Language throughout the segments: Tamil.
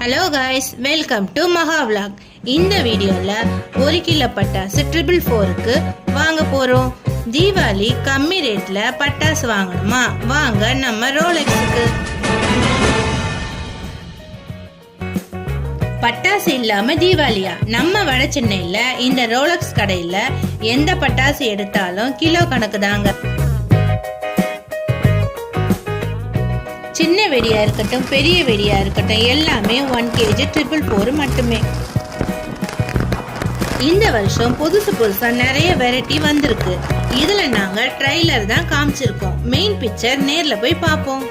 ஹலோ காய்ஸ், வெல்கம் டு மகா விளாக். இந்த வீடியோவில் 1 கிலோ பட்டாசு 444க்கு வாங்க போகிறோம். தீபாவளி கம்மி ரேட்டில் பட்டாசு வாங்கணுமா? வாங்க நம்ம ரோலெக்ஸுக்கு. பட்டாசு இல்லாம தீபாவளியா? நம்ம வட சென்னையில் இந்த ரோலெக்ஸ் கடையில் எந்த பட்டாசு எடுத்தாலும் கிலோ கணக்கு தாங்க. சின்ன வெடியா இருக்கட்டும், பெரிய வெடியா இருக்கட்டும், எல்லாமே 1 kg 444 மட்டுமே. இந்த வருஷம் புதுசா நிறைய வெரைட்டி வந்திருக்கு. இதுல நாங்க ட்ரைலர் தான் காமிச்சிருக்கோம். மெயின் பிக்சர் நேர்ல போய் பார்ப்போம்.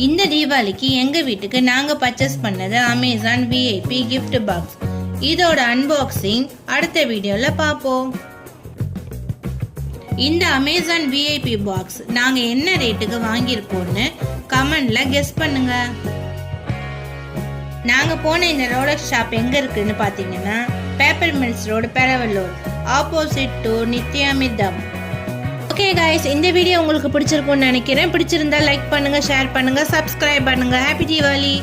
இந்த தீபாவளிக்கு எங்க வீட்டுக்கு நாங்க பர்ச்சேஸ் பண்ணது அமேசான் விஐபி கிஃப்ட் பாக்ஸ். இதோட அன்பாக்சிங் அடுத்த வீடியோல பார்ப்போம். இந்த அமேசான் விஐபி பாக்ஸ் நாங்க என்ன ரேட்டுக்கு வாங்கியிருப்போம்னு கமெண்ட்ல கெஸ் பண்ணுங்க. நாங்க போன இந்த ரோலெக்ஸ் ஷாப் எங்க இருக்குன்னு பாத்தீங்கன்னா paper mills road, Peravallur, opposite to Nithyamitham. Okay guys, இந்த வீடியோ உங்களுக்கு பிடிச்சிருக்கும்னு நினைக்கிறேன். பிடிச்சிருந்தா லைக் பண்ணுங்க, ஷேர் பண்ணுங்க, சப்ஸ்கிரைப் பண்ணுங்க. ஹாப்பி தீபாவளி.